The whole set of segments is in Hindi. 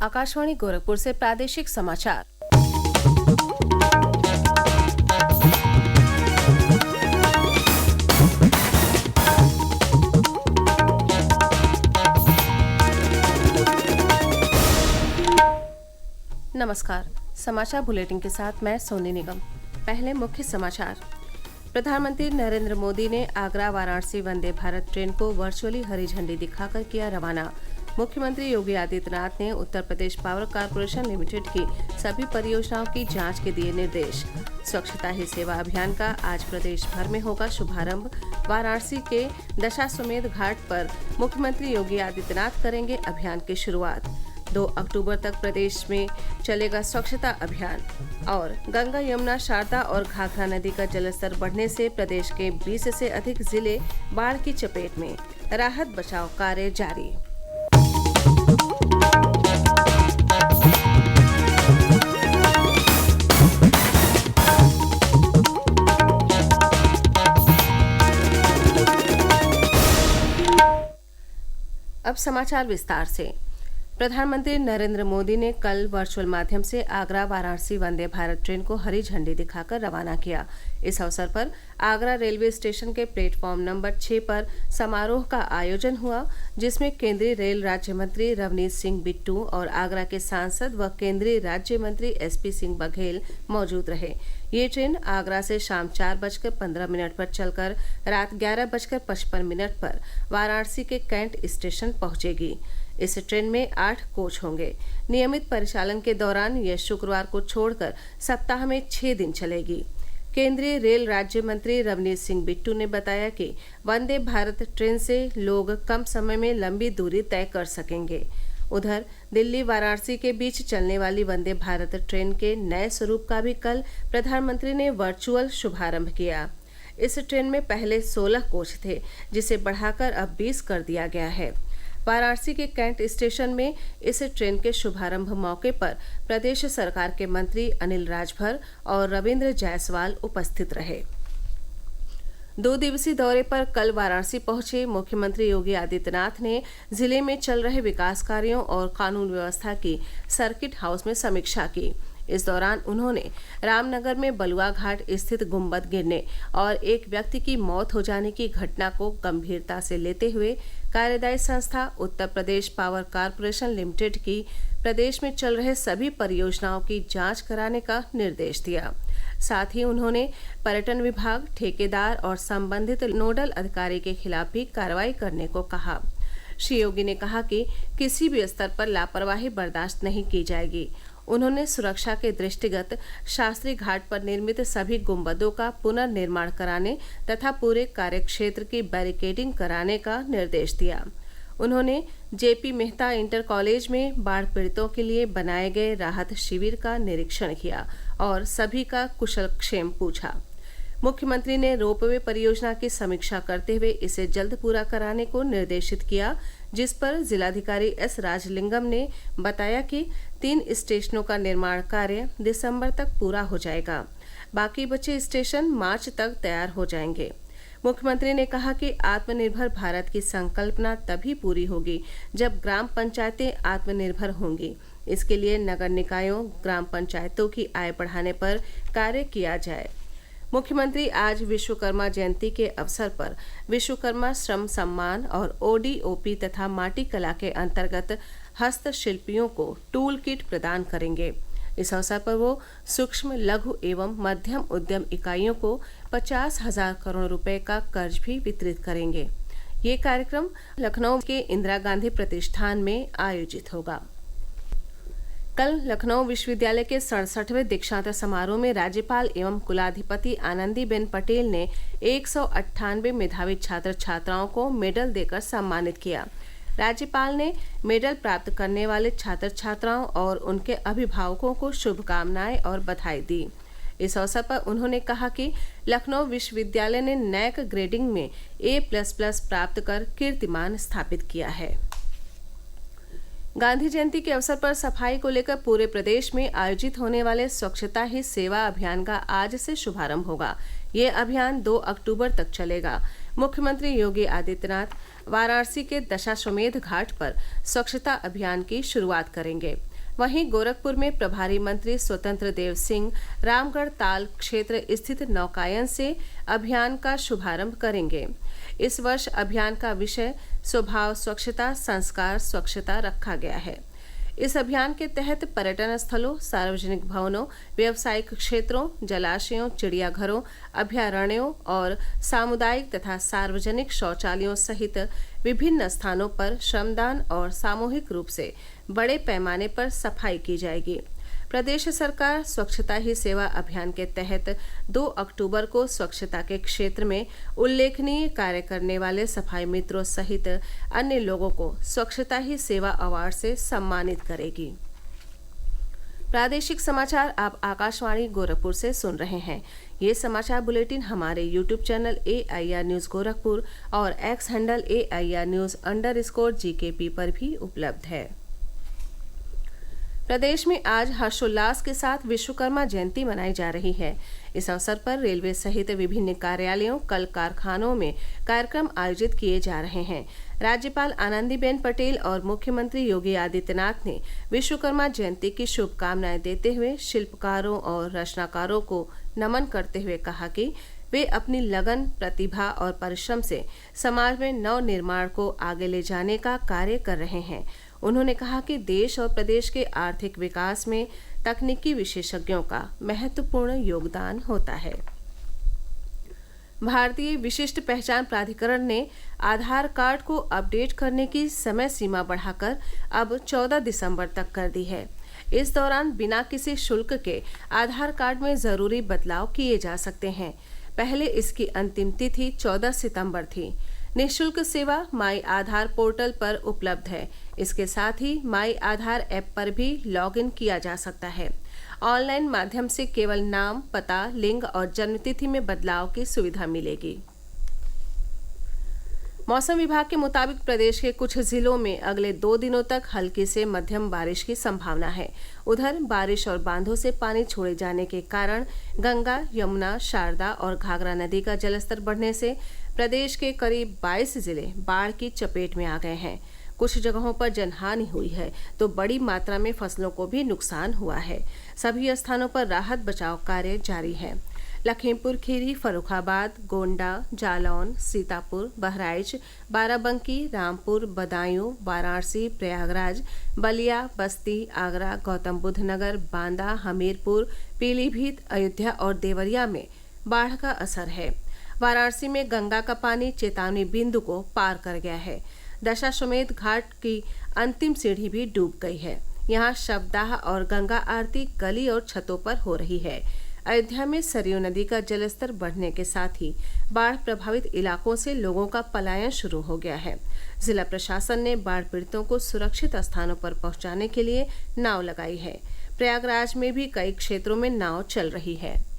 आकाशवाणी गोरखपुर से प्रादेशिक समाचार। नमस्कार। समाचार बुलेटिन के साथ मैं सोनी निगम। पहले मुख्य समाचार। प्रधानमंत्री नरेंद्र मोदी ने आगरा वाराणसी वंदे भारत ट्रेन को वर्चुअली हरी झंडी दिखाकर किया रवाना। मुख्यमंत्री योगी आदित्यनाथ ने Uttar Pradesh power corporation limited की सभी परियोजनाओं की जांच के दिए निर्देश। स्वच्छता ही सेवा अभियान का आज प्रदेश भर में होगा शुभारंभ। वाराणसी के दशाश्वमेध घाट पर मुख्यमंत्री योगी आदित्यनाथ करेंगे अभियान की शुरुआत। 2 अक्टूबर तक प्रदेश में चलेगा स्वच्छता अभियान। और गंगा, यमुना, शारदा और घाघरा नदी का जलस्तर बढ़ने से प्रदेश के 20 से अधिक जिले बाढ़ की चपेट में। राहत बचाव कार्य जारी। अब समाचार विस्तार से। प्रधानमंत्री नरेंद्र मोदी ने कल वर्चुअल माध्यम से आगरा वाराणसी वंदे भारत ट्रेन को हरी झंडी दिखाकर रवाना किया। इस अवसर पर आगरा रेलवे स्टेशन के प्लेटफॉर्म नंबर 6 पर समारोह का आयोजन हुआ, जिसमें केंद्रीय रेल राज्य मंत्री रवनीत सिंह बिट्टू और आगरा के सांसद व केंद्रीय राज्य मंत्री SP सिंह बघेल मौजूद रहे। ये ट्रेन आगरा से शाम 4:15 पर चलकर रात 11:55 पर वाराणसी के कैंट स्टेशन पहुंचेगी। इस ट्रेन में 8 कोच होंगे। नियमित परिचालन के दौरान यह शुक्रवार को छोड़कर सप्ताह में 6 दिन चलेगी। केंद्रीय रेल राज्य मंत्री रवनीत सिंह बिट्टू ने बताया कि वंदे भारत ट्रेन से लोग कम समय में लंबी दूरी तय कर सकेंगे। उधर दिल्ली वाराणसी के बीच चलने वाली वंदे भारत ट्रेन के नए स्वरूप का भी कल प्रधानमंत्री ने वर्चुअल शुभारंभ किया। इस ट्रेन में पहले 16 कोच थे, जिसे बढ़ाकर अब 20 कर दिया गया है। वाराणसी के कैंट स्टेशन में इस ट्रेन के शुभारंभ मौके पर प्रदेश सरकार के मंत्री अनिल राजभर और रविंद्र जायसवाल उपस्थित रहे। 2 दिवसीय दौरे पर कल वाराणसी पहुंचे मुख्यमंत्री योगी आदित्यनाथ ने जिले में चल रहे विकास कार्यों और कानून व्यवस्था की सर्किट हाउस में समीक्षा की। इस दौरान उन्होंने रामनगर में बलुआ घाट स्थित गुंबद गिरने और एक व्यक्ति की मौत हो जाने की घटना को गंभीरता से लेते हुए कार्यदायी संस्था Uttar Pradesh power corporation limited की प्रदेश में चल रहे सभी परियोजनाओं की जांच कराने का निर्देश दिया। साथ ही उन्होंने पर्यटन विभाग, ठेकेदार और संबंधित नोडल अधिकारी के खिलाफ भी कार्रवाई करने को कहा। श्री योगी ने कहा कि किसी भी स्तर पर लापरवाही बर्दाश्त नहीं की जाएगी। उन्होंने सुरक्षा के दृष्टिगत शास्त्री घाट पर निर्मित सभी गुंबदों का पुनर्निर्माण कराने तथा पूरे कार्यक्षेत्र की बैरिकेडिंग कराने का निर्देश दिया। उन्होंने JP मेहता इंटर कॉलेज में बाढ़ पीड़ितों के लिए बनाए गए राहत शिविर का निरीक्षण किया और सभी का कुशल क्षेम पूछा। मुख्यमंत्री ने रोपवे परियोजना की समीक्षा करते हुए इसे जल्द पूरा कराने को निर्देशित किया, जिस पर जिलाधिकारी S राजलिंगम ने बताया कि 3 स्टेशनों का निर्माण कार्य दिसंबर तक पूरा हो जाएगा। बाकी बचे स्टेशन मार्च तक तैयार हो जाएंगे। मुख्यमंत्री ने कहा कि आत्मनिर्भर भारत की संकल्पना तभी पूरी होगी जब ग्राम पंचायतें आत्मनिर्भर होंगी। इसके लिए नगर निकायों, ग्राम पंचायतों की आय बढ़ाने पर कार्य किया जाए। मुख्यमंत्री आज विश्वकर्मा जयंती के अवसर पर विश्वकर्मा श्रम सम्मान और ODOP तथा माटी कला के अंतर्गत हस्तशिल्पियों को टूल किट प्रदान करेंगे। इस अवसर पर वो सूक्ष्म, लघु एवं मध्यम उद्यम इकाइयों को 50,000 करोड़ रुपए का कर्ज भी वितरित करेंगे। ये कार्यक्रम लखनऊ के इंदिरा गांधी प्रतिष्ठान में आयोजित होगा। कल लखनऊ विश्वविद्यालय के 67वें दीक्षांत समारोह में राज्यपाल एवं कुलाधिपति आनंदीबेन पटेल ने 198 मेधावी छात्र छात्राओं को मेडल देकर सम्मानित किया। राज्यपाल ने मेडल प्राप्त करने वाले छात्र छात्राओं और उनके अभिभावकों को शुभकामनाएं और बधाई दी। इस अवसर पर उन्होंने कहा कि लखनऊ विश्वविद्यालय ने नैक ग्रेडिंग में A++ प्राप्त कर कीर्तिमान स्थापित किया है। गांधी जयंती के अवसर पर सफाई को लेकर पूरे प्रदेश में आयोजित होने वाले स्वच्छता ही सेवा अभियान का आज से शुभारंभ होगा। ये अभियान 2 अक्टूबर तक चलेगा। मुख्यमंत्री योगी आदित्यनाथ वाराणसी के दशाश्वमेध घाट पर स्वच्छता अभियान की शुरुआत करेंगे। वहीं गोरखपुर में प्रभारी मंत्री स्वतंत्र देव सिंह रामगढ़ ताल क्षेत्र स्थित नौकायन से अभियान का शुभारंभ करेंगे। इस वर्ष अभियान का विषय स्वभाव स्वच्छता, संस्कार स्वच्छता रखा गया है। इस अभियान के तहत पर्यटन स्थलों, सार्वजनिक भवनों, व्यावसायिक क्षेत्रों, जलाशयों, चिड़ियाघरों, अभयारण्यों और सामुदायिक तथा सार्वजनिक शौचालयों सहित विभिन्न स्थानों पर श्रमदान और सामूहिक रूप से बड़े पैमाने पर सफाई की जाएगी। प्रदेश सरकार स्वच्छता ही सेवा अभियान के तहत 2 अक्टूबर को स्वच्छता के क्षेत्र में उल्लेखनीय कार्य करने वाले सफाई मित्रों सहित अन्य लोगों को स्वच्छता ही सेवा अवार्ड से सम्मानित करेगी। प्रादेशिक समाचार आप आकाशवाणी गोरखपुर से सुन रहे हैं। ये समाचार बुलेटिन हमारे YouTube channel AIR news Gorakhpur और X हैंडल AIR न्यूज़_GKP पर भी उपलब्ध है। प्रदेश में आज हर्षोल्लास के साथ विश्वकर्मा जयंती मनाई जा रही है। इस अवसर पर रेलवे सहित विभिन्न कार्यालयों, कल कारखानों में कार्यक्रम आयोजित किए जा रहे हैं। राज्यपाल आनंदीबेन पटेल और मुख्यमंत्री योगी आदित्यनाथ ने विश्वकर्मा जयंती की शुभकामनाएं देते हुए शिल्पकारों और रचनाकारों को नमन करते हुए कहा कि वे अपनी लगन, प्रतिभा और परिश्रम से समाज में नव निर्माण को आगे ले जाने का कार्य कर रहे हैं। उन्होंने कहा कि देश और प्रदेश के आर्थिक विकास में तकनीकी विशेषज्ञों का महत्वपूर्ण योगदान होता है। भारतीय विशिष्ट पहचान प्राधिकरण ने आधार कार्ड को अपडेट करने की समय सीमा बढ़ाकर अब 14 दिसंबर तक कर दी है। इस दौरान बिना किसी शुल्क के आधार कार्ड में जरूरी बदलाव किए जा सकते हैं। पहले इसकी अंतिम तिथि 14 सितंबर थी। निःशुल्क सेवा माई आधार पोर्टल पर उपलब्ध है। इसके साथ ही माई आधार ऐप पर भी लॉगिन किया जा सकता है। ऑनलाइन माध्यम से केवल नाम, पता, लिंग और जन्मतिथि में बदलाव की सुविधा मिलेगी। मौसम विभाग के मुताबिक प्रदेश के कुछ जिलों में अगले 2 दिनों तक हल्की से मध्यम बारिश की संभावना है। उधर बारिश और बांधों से पानी छोड़े जाने के कारण गंगा, यमुना, शारदा और घाघरा नदी का जलस्तर बढ़ने से प्रदेश के करीब 22 जिले बाढ़ की चपेट में आ गए हैं। कुछ जगहों पर जनहानि हुई है तो बड़ी मात्रा में फसलों को भी नुकसान हुआ है। सभी स्थानों पर राहत बचाव कार्य जारी है। लखीमपुर खीरी, फर्रुखाबाद, गोंडा, जालौन, सीतापुर, बहराइच, बाराबंकी, रामपुर, बदायूं, वाराणसी, प्रयागराज, बलिया, बस्ती, आगरा, गौतम बुद्ध नगर, बांदा, हमीरपुर, पीलीभीत, अयोध्या और देवरिया में बाढ़ का असर है। वाराणसी में गंगा का पानी चेतावनी बिंदु को पार कर गया है। दशाश्वमेध घाट की अंतिम सीढ़ी भी डूब गई है। यहाँ शवदाह और गंगा आरती गली और छतों पर हो रही है। अयोध्या में सरयू नदी का जलस्तर बढ़ने के साथ ही बाढ़ प्रभावित इलाकों से लोगों का पलायन शुरू हो गया है। जिला प्रशासन ने बाढ़ पीड़ितों को सुरक्षित स्थानों पर पहुंचाने के लिए नाव लगाई है। प्रयागराज में भी कई क्षेत्रों में नाव चल रही है।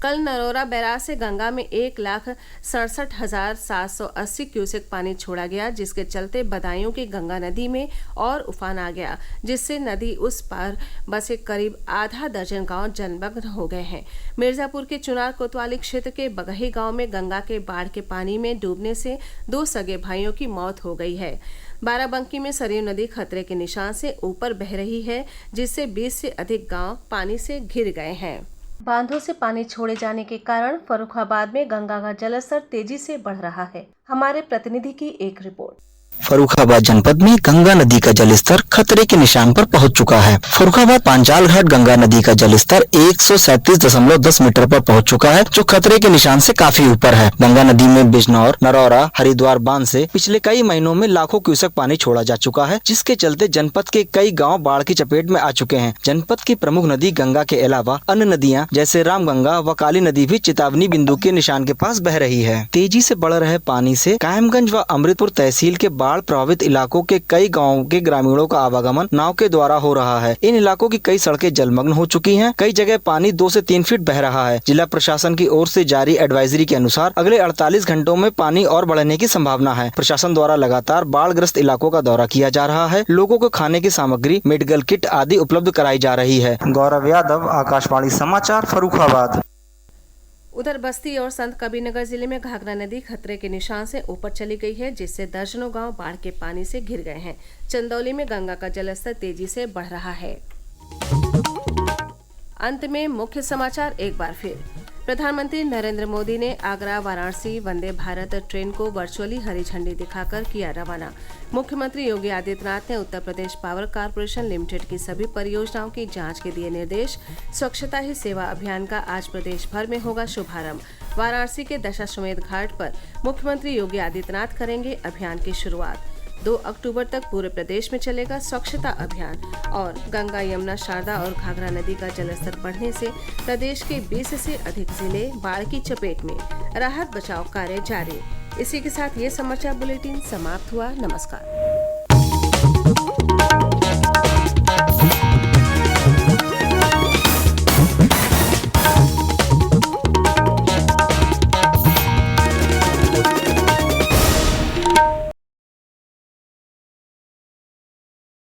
कल नरोरा बैराज से गंगा में 1,67,780 क्यूसेक पानी छोड़ा गया, जिसके चलते बदायूं की गंगा नदी में और उफान आ गया, जिससे नदी उस पार बसे करीब आधा दर्जन गांव जलमग्न हो गए हैं। मिर्जापुर के चुनार कोतवाली क्षेत्र के बगही गांव में गंगा के बाढ़ के पानी में डूबने से 2 सगे भाइयों की मौत हो गई है। बाराबंकी में सरयू नदी खतरे के निशान से ऊपर बह रही है, जिससे 20 से अधिक गांव पानी से घिर गए हैं। बांधों से पानी छोड़े जाने के कारण फर्रुखाबाद में गंगा का जलस्तर तेजी से बढ़ रहा है। हमारे प्रतिनिधि की एक रिपोर्ट। फर्रुखाबाद जनपद में गंगा नदी का जलस्तर खतरे के निशान पर पहुंच चुका है। फर्रुखाबाद पांचाल घाट गंगा नदी का जलस्तर 137.10 मीटर पर पहुंच चुका है, जो खतरे के निशान से काफी ऊपर है। गंगा नदी में बिजनौर, नरौरा, हरिद्वार बांध से पिछले कई महीनों में लाखों क्यूसेक पानी छोड़ा जा चुका है, जिसके चलते जनपद के कई गाँव बाढ़ की चपेट में आ चुके हैं। जनपद की प्रमुख नदी गंगा के अलावा अन्य नदियाँ जैसे रामगंगा व काली नदी भी चेतावनी बिंदु के निशान के पास बह रही है। तेजी से बढ़ रहे पानी से कायमगंज व अमृतपुर तहसील के बाढ़ प्रभावित इलाकों के कई गांवों के ग्रामीणों का आवागमन नाव के द्वारा हो रहा है। इन इलाकों की कई सड़कें जलमग्न हो चुकी हैं। कई जगह पानी 2 से 3 फीट बह रहा है। जिला प्रशासन की ओर से जारी एडवाइजरी के अनुसार अगले 48 घंटों में पानी और बढ़ने की संभावना है। प्रशासन द्वारा लगातार बाढ़ग्रस्त इलाकों का दौरा किया जा रहा है। लोगों को खाने की सामग्री, मेडिकल किट आदि उपलब्ध कराई जा रही है। गौरव यादव, आकाशवाणी समाचार, फर्रुखाबाद। उधर बस्ती और संत कबीरनगर जिले में घाघरा नदी खतरे के निशान से ऊपर चली गई है, जिससे दर्जनों गांव बाढ़ के पानी से घिर गए हैं। चंदौली में गंगा का जलस्तर तेजी से बढ़ रहा है। अंत में मुख्य समाचार एक बार फिर। प्रधानमंत्री नरेंद्र मोदी ने आगरा वाराणसी वंदे भारत ट्रेन को वर्चुअली हरी झंडी दिखाकर किया रवाना। मुख्यमंत्री योगी आदित्यनाथ ने Uttar Pradesh power corporation limited की सभी परियोजनाओं की जांच के दिए निर्देश। स्वच्छता ही सेवा अभियान का आज प्रदेश भर में होगा शुभारंभ। वाराणसी के दशाश्वमेध घाट पर मुख्यमंत्री योगी आदित्यनाथ करेंगे अभियान की शुरुआत। 2 अक्टूबर तक पूरे प्रदेश में चलेगा स्वच्छता अभियान। और गंगा, यमुना, शारदा और घाघरा नदी का जलस्तर बढ़ने से प्रदेश के 20 से अधिक जिले बाढ़ की चपेट में। राहत बचाव कार्य जारी। इसी के साथ ये समाचार बुलेटिन समाप्त हुआ। नमस्कार।